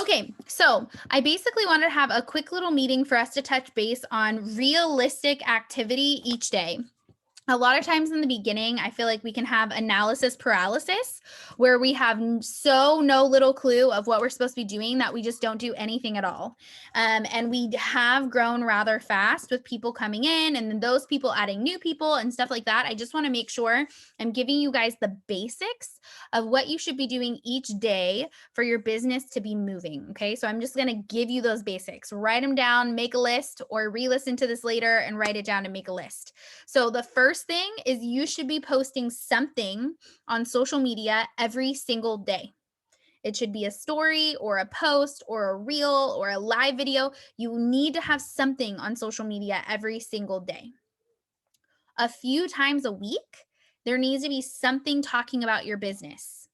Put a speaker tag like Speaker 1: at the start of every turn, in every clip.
Speaker 1: Okay, so I basically wanted to have a quick little meeting for us to touch base on realistic activity each day. A lot of times in the beginning, I feel like we can have analysis paralysis where we have no little clue of what we're supposed to be doing that we just don't do anything at all. And we have grown rather fast with people coming in and then those people adding new people and stuff like that. I just want to make sure I'm giving you guys the basics of what you should be doing each day for your business to be moving. Okay. So I'm just going to give you those basics, write them down, make a list, or re listen to this later and write it down and make a list. So the first thing is you should be posting something on social media every single day. It should be a story or a post or a reel or a live video. You need to have something on social media every single day. A few times a week, there needs to be something talking about your business.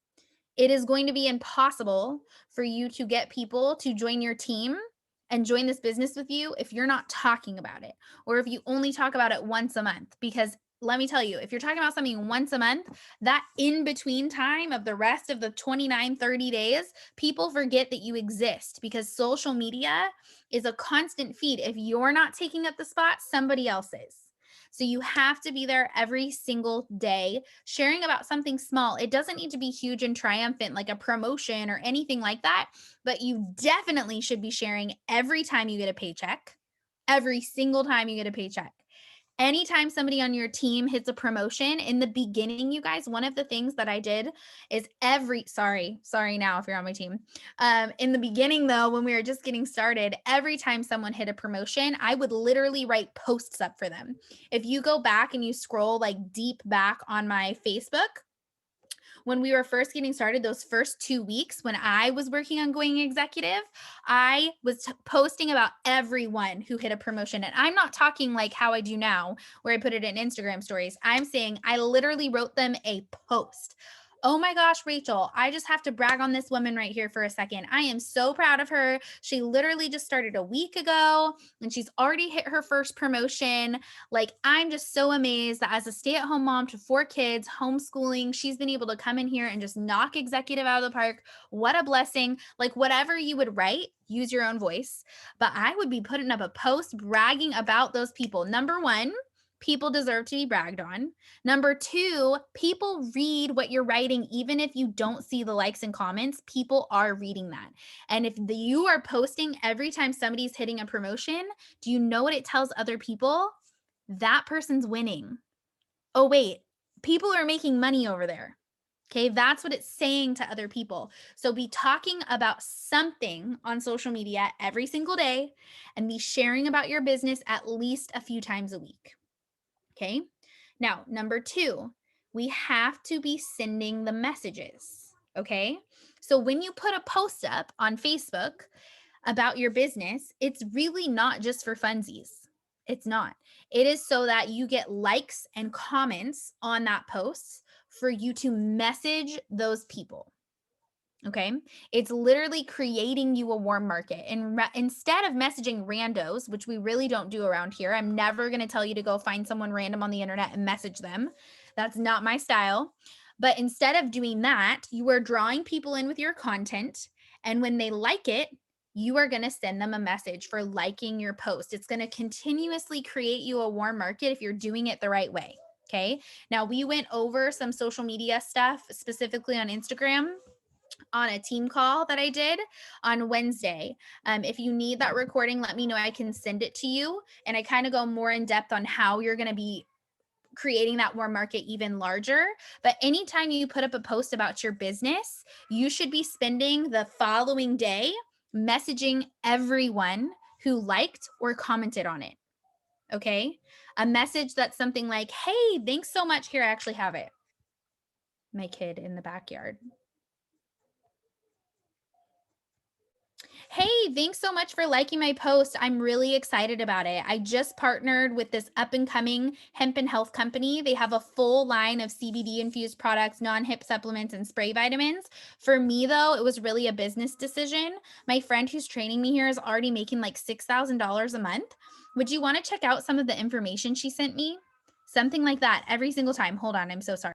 Speaker 1: It is going to be impossible for you to get people to join your team and join this business with you if you're not talking about it or if you only talk about it once a month. Because let me tell you, if you're talking about something once a month, that in between time of the rest of the 29, 30 days, people forget that you exist because social media is a constant feed. If you're not taking up the spot, somebody else is. So you have to be there every single day sharing about something small. It doesn't need to be huge and triumphant like a promotion or anything like that, but you definitely should be sharing every time you get a paycheck, every single time you get a paycheck. Anytime somebody on your team hits a promotion in the beginning, you guys, one of the things that I did is sorry now if you're on my team. In the beginning, though, when we were just getting started, every time someone hit a promotion, I would literally write posts up for them. If you go back and you scroll like deep back on my Facebook, when we were first getting started, those first 2 weeks when I was working on going executive, I was posting about everyone who hit a promotion. And I'm not talking like how I do now, where I put it in Instagram stories. I'm saying I literally wrote them a post. Oh my gosh, Rachel, I just have to brag on this woman right here for a second. I am so proud of her. She literally just started a week ago and she's already hit her first promotion. Like, I'm just so amazed that as a stay-at-home mom to 4 kids, homeschooling, she's been able to come in here and just knock executive out of the park. What a blessing. Like, whatever you would write, use your own voice. But I would be putting up a post bragging about those people. Number one, people deserve to be bragged on. Number two, people read what you're writing, even if you don't see the likes and comments, people are reading that. And if you are posting every time somebody's hitting a promotion, do you know what it tells other people? That person's winning. Oh, wait, people are making money over there. Okay, that's what it's saying to other people. So be talking about something on social media every single day and be sharing about your business at least a few times a week. Okay, now number two, we have to be sending the messages. Okay, so when you put a post up on Facebook about your business, it's really not just for funsies. It's not. It is so that you get likes and comments on that post for you to message those people. Okay. It's literally creating you a warm market. And instead of messaging randos, which we really don't do around here, I'm never going to tell you to go find someone random on the internet and message them. That's not my style. But instead of doing that, you are drawing people in with your content. And when they like it, you are going to send them a message for liking your post. It's going to continuously create you a warm market if you're doing it the right way. Okay. Now, we went over some social media stuff, specifically on Instagram, on a team call that I did on Wednesday. If you need that recording, let me know. I can send it to you. And I kind of go more in depth on how you're going to be creating that warm market even larger. But anytime you put up a post about your business, you should be spending the following day messaging everyone who liked or commented on it. Okay. A message that's something like, hey, thanks so much. Here, I actually have it. My kid in the backyard. Hey, thanks so much for liking my post. I'm really excited about it. I just partnered with this up and coming hemp and health company. They have a full line of CBD infused products, non hip supplements, and spray vitamins. For me, though, it was really a business decision. My friend who's training me here is already making like $6,000 a month. Would you want to check out some of the information she sent me? Something like that every single time. Hold on, I'm so sorry.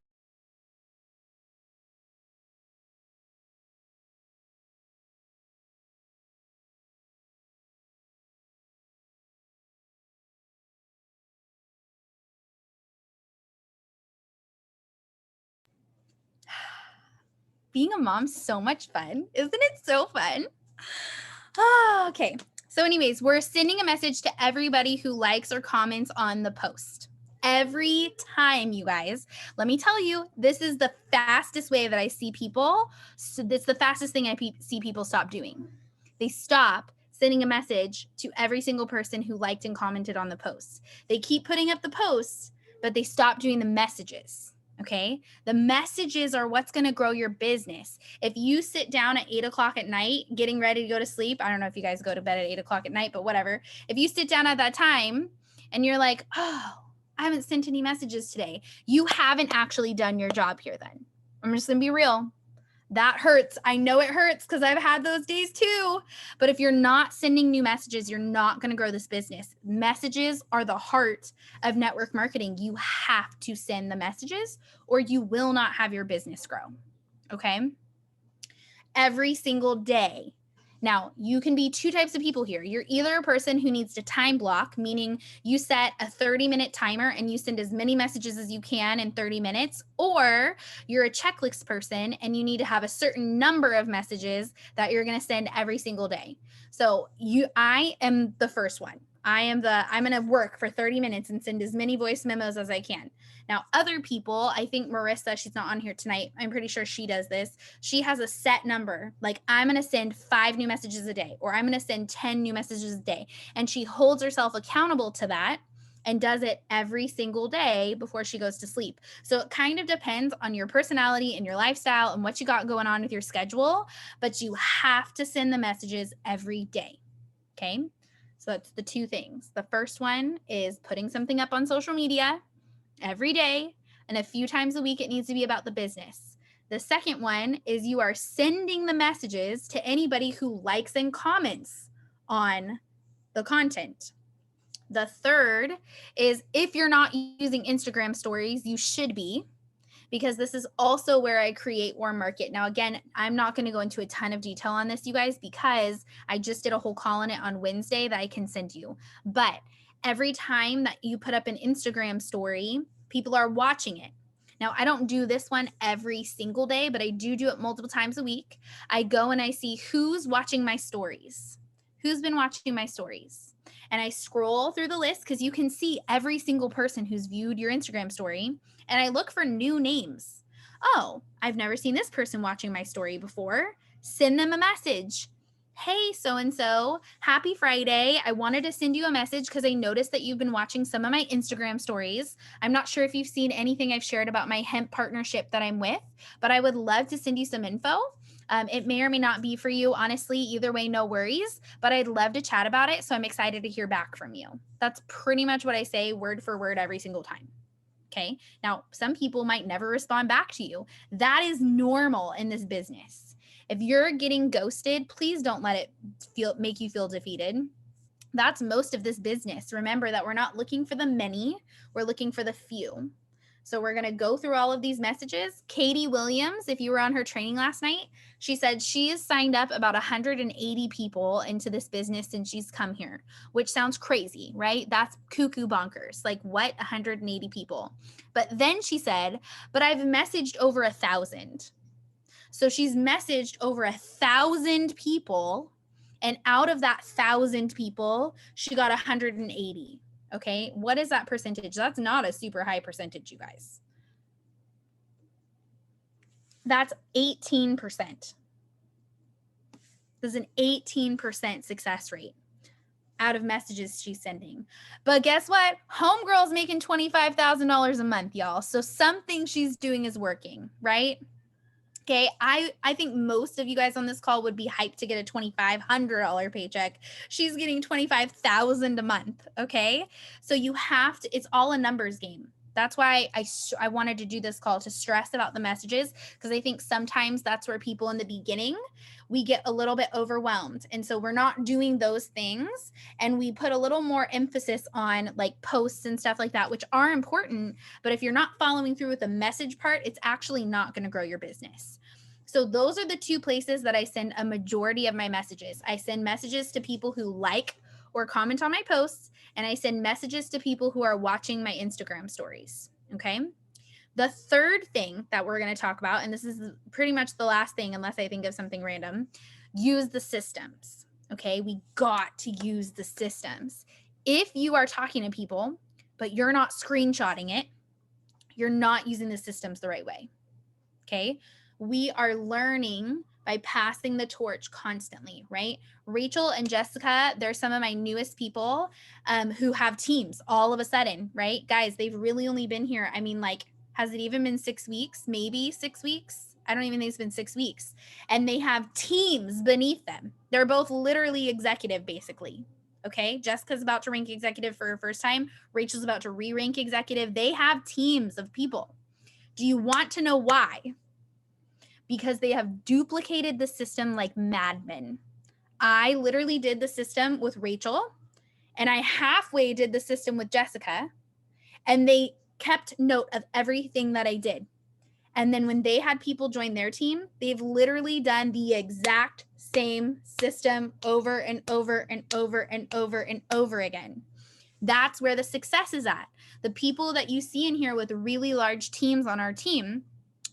Speaker 1: being a mom's so much fun. Isn't it so fun? Oh, okay. So anyways, we're sending a message to everybody who likes or comments on the post. Every time, you guys. Let me tell you, this is the fastest way that I see people. So this is the fastest thing I see people stop doing. They stop sending a message to every single person who liked and commented on the post. They keep putting up the posts, but they stop doing the messages. Okay. The messages are what's going to grow your business. If you sit down at 8:00 at night, getting ready to go to sleep, I don't know if you guys go to bed at 8:00 at night, but whatever. If you sit down at that time and you're like, oh, I haven't sent any messages today, you haven't actually done your job here then. I'm just going to be real. That hurts. I know it hurts because I've had those days too. But if you're not sending new messages, you're not going to grow this business. Messages are the heart of network marketing. You have to send the messages or you will not have your business grow. Okay? Every single day. Now, you can be two types of people here. You're either a person who needs to time block, meaning you set a 30-minute timer and you send as many messages as you can in 30 minutes, or you're a checklist person and you need to have a certain number of messages that you're going to send every single day. So I am the first one. I'm going to work for 30 minutes and send as many voice memos as I can. Now, other people, I think Marissa, she's not on here tonight. I'm pretty sure she does this. She has a set number. Like, I'm going to send 5 new messages a day, or I'm going to send 10 new messages a day. And she holds herself accountable to that and does it every single day before she goes to sleep. So it kind of depends on your personality and your lifestyle and what you got going on with your schedule, but you have to send the messages every day. Okay. So that's the two things. The first one is putting something up on social media every day, and a few times a week it needs to be about the business. The second one is you are sending the messages to anybody who likes and comments on the content. The third is if you're not using Instagram stories, you should be, because this is also where I create warm market. Now, again, I'm not going to go into a ton of detail on this, you guys, because I just did a whole call on it on Wednesday that I can send you. But every time that you put up an Instagram story, people are watching it. Now, I don't do this one every single day, but I do it multiple times a week. I go and I see who's watching my stories, who's been watching my stories. And I scroll through the list because you can see every single person who's viewed your Instagram story. And I look for new names. Oh, I've never seen this person watching my story before. Send them a message. Hey, so-and-so, happy Friday. I wanted to send you a message because I noticed that you've been watching some of my Instagram stories. I'm not sure if you've seen anything I've shared about my hemp partnership that I'm with, but I would love to send you some info. It may or may not be for you. Honestly, either way, no worries, but I'd love to chat about it. So I'm excited to hear back from you. That's pretty much what I say word for word every single time. Okay. Now, some people might never respond back to you. That is normal in this business. If you're getting ghosted, please don't let it make you feel defeated. That's most of this business. Remember that we're not looking for the many, we're looking for the few. So we're going to go through all of these messages. Katie Williams, if you were on her training last night, she said she has signed up about 180 people into this business since she's come here, which sounds crazy, right? That's cuckoo bonkers. Like, what? 180 people. But then she said, but I've messaged over 1,000. So she's messaged over 1,000 people. And out of that 1,000 people, she got 180. Okay, what is that percentage? That's not a super high percentage, you guys. That's 18%. This is an 18% success rate out of messages she's sending. But guess what? Homegirl's making $25,000 a month, y'all. So something she's doing is working, right? Okay, I think most of you guys on this call would be hyped to get a $2,500 paycheck. She's getting $25,000 a month, okay? So you have to, it's all a numbers game. That's why I wanted to do this call, to stress about the messages, because I think sometimes that's where people in the beginning, we get a little bit overwhelmed. And so we're not doing those things. And we put a little more emphasis on like posts and stuff like that, which are important. But if you're not following through with the message part, it's actually not going to grow your business. So those are the two places that I send a majority of my messages. I send messages to people who like or comment on my posts, and I send messages to people who are watching my Instagram stories. Okay. The third thing that we're going to talk about, and this is pretty much the last thing unless I think of something random, use the systems. Okay, we got to use the systems. If you are talking to people, but you're not screenshotting it, you're not using the systems the right way. Okay, we are learning by passing the torch constantly, right? Rachel and Jessica, they're some of my newest people who have teams all of a sudden, right? Guys, they've really only been here. I mean, like, has it even been 6 weeks? Maybe 6 weeks? I don't even think it's been 6 weeks. And they have teams beneath them. They're both literally executive, basically. Okay, Jessica's about to rank executive for her first time. Rachel's about to re-rank executive. They have teams of people. Do you want to know why? Because they have duplicated the system like madmen. I literally did the system with Rachel, and I halfway did the system with Jessica, and they kept note of everything that I did. And then when they had people join their team, they've literally done the exact same system over and over and over and over and over again. That's where the success is at. The people that you see in here with really large teams on our team,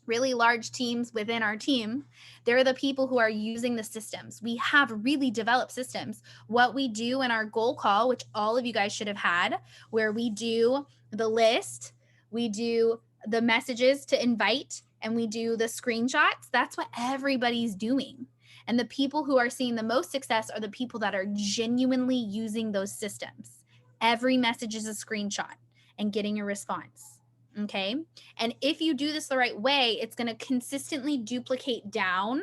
Speaker 1: really large teams within our team, they're the people who are using the systems. We have really developed systems. What we do in our goal call, which all of you guys should have had, where we do the list, we do the messages to invite, and we do the screenshots, that's what everybody's doing. And the people who are seeing the most success are the people that are genuinely using those systems. Every message is a screenshot and getting a response. Okay. And if you do this the right way, it's going to consistently duplicate down.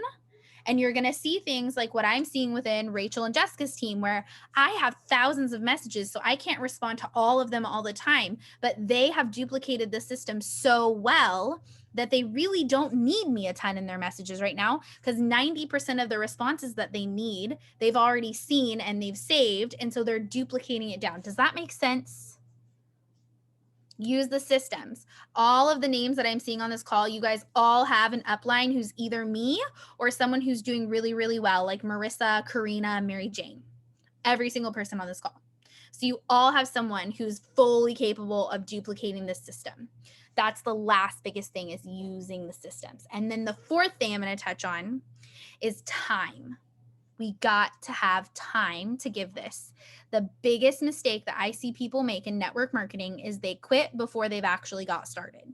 Speaker 1: And you're going to see things like what I'm seeing within Rachel and Jessica's team, where I have thousands of messages, so I can't respond to all of them all the time. But they have duplicated the system so well that they really don't need me a ton in their messages right now, because 90% of the responses that they need, they've already seen and they've saved. And so they're duplicating it down. Does that make sense? Use the systems. All of the names that I'm seeing on this call, you guys all have an upline who's either me or someone who's doing really, really well, like Marissa, Karina, Mary Jane. Every single person on this call. So you all have someone who's fully capable of duplicating this system. That's the last biggest thing, is using the systems. And then the fourth thing I'm going to touch on is time. We got to have time to give this. The biggest mistake that I see people make in network marketing is they quit before they've actually got started.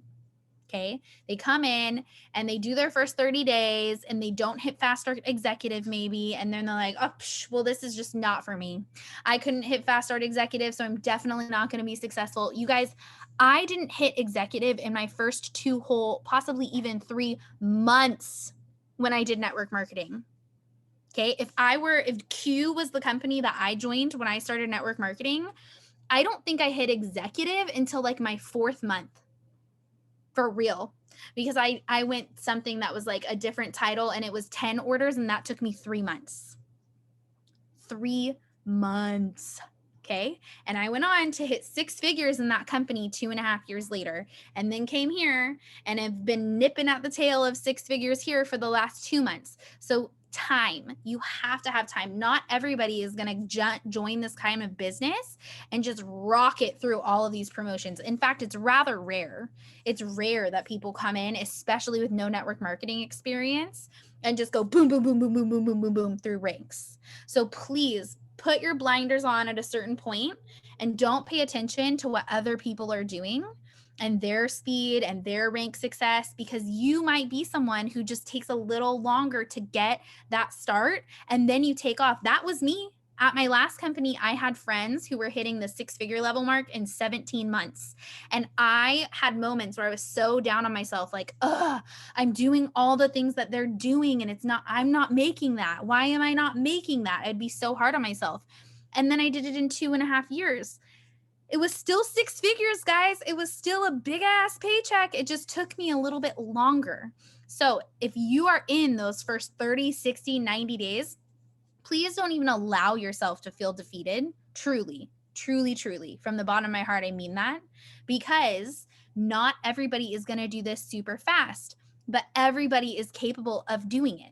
Speaker 1: Okay. They come in and they do their first 30 days and they don't hit fast start executive maybe. And then they're like, oh, well, this is just not for me. I couldn't hit fast start executive, so I'm definitely not going to be successful. You guys, I didn't hit executive in my first 2 whole, possibly even 3 months when I did network marketing. Okay, if Q was the company that I joined when I started network marketing, I don't think I hit executive until like my 4th month, for real, because I went something that was like a different title and it was 10 orders and that took me 3 months. 3 months. Okay. And I went on to hit 6 figures in that company 2.5 years later, and then came here and have been nipping at the tail of 6 figures here for the last 2 months. So time, you have to have time. Not everybody is going to join this kind of business and just rocket through all of these promotions. In fact, it's rather rare. It's rare that people come in, especially with no network marketing experience, and just go boom, boom, boom, boom, boom, boom, boom, boom, boom through ranks. So please put your blinders on at a certain point and don't pay attention to what other people are doing and their speed and their rank success, because you might be someone who just takes a little longer to get that start and then you take off. That was me. At my last company, I had friends who were hitting the 6-figure level mark in 17 months. And I had moments where I was so down on myself, like, I'm doing all the things that they're doing and I'm not making that. Why am I not making that? I'd be so hard on myself. And then I did it in 2.5 years. It was still 6 figures, guys. It was still a big ass paycheck. It just took me a little bit longer. So if you are in those first 30, 60, 90 days, please don't even allow yourself to feel defeated. Truly, truly, truly. From the bottom of my heart, I mean that, because not everybody is going to do this super fast, but everybody is capable of doing it.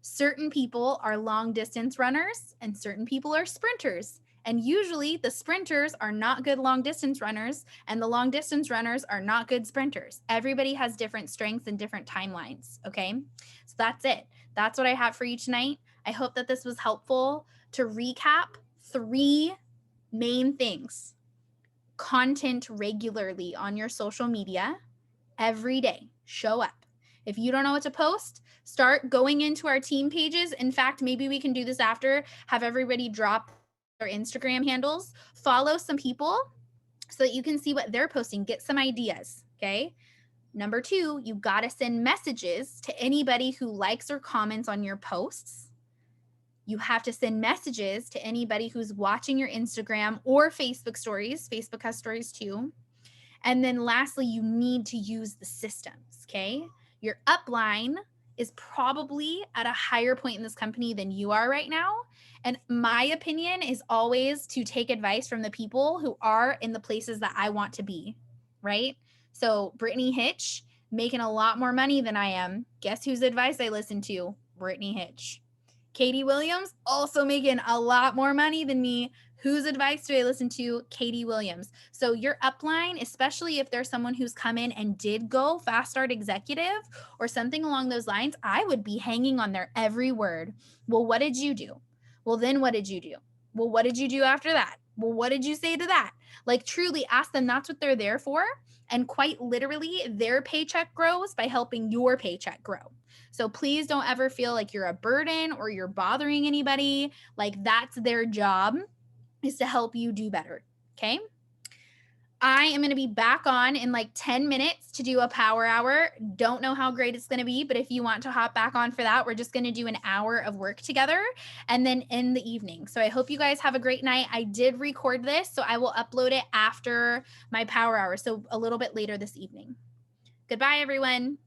Speaker 1: Certain people are long distance runners and certain people are sprinters. And usually the sprinters are not good long distance runners, and the long distance runners are not good sprinters. Everybody has different strengths and different timelines. Okay. So that's it. That's what I have for you tonight. I hope that this was helpful. To recap, 3 main things: content regularly on your social media every day. Show up. If you don't know what to post, start going into our team pages. In fact, maybe we can do this after, have everybody drop their Instagram handles, follow some people so that you can see what they're posting, get some ideas. Okay. Number 2, you got to send messages to anybody who likes or comments on your posts. You have to send messages to anybody who's watching your Instagram or Facebook stories. Facebook has stories too. And then lastly, you need to use the systems, okay? Your upline is probably at a higher point in this company than you are right now. And my opinion is always to take advice from the people who are in the places that I want to be, right? So Brittany Hitch, making a lot more money than I am. Guess whose advice I listen to? Brittany Hitch. Katie Williams, also making a lot more money than me. Whose advice do I listen to? Katie Williams. So your upline, especially if there's someone who's come in and did go fast start executive or something along those lines, I would be hanging on their every word. Well, what did you do? Well, then what did you do? Well, what did you do after that? Well, what did you say to that? Like, truly ask them. That's what they're there for. And quite literally, their paycheck grows by helping your paycheck grow. So please don't ever feel like you're a burden or you're bothering anybody. Like, that's their job, is to help you do better. Okay. I am going to be back on in like 10 minutes to do a power hour. Don't know how great it's going to be, but if you want to hop back on for that, we're just going to do an hour of work together and then in the evening. So I hope you guys have a great night. I did record this, so I will upload it after my power hour. So a little bit later this evening. Goodbye, everyone.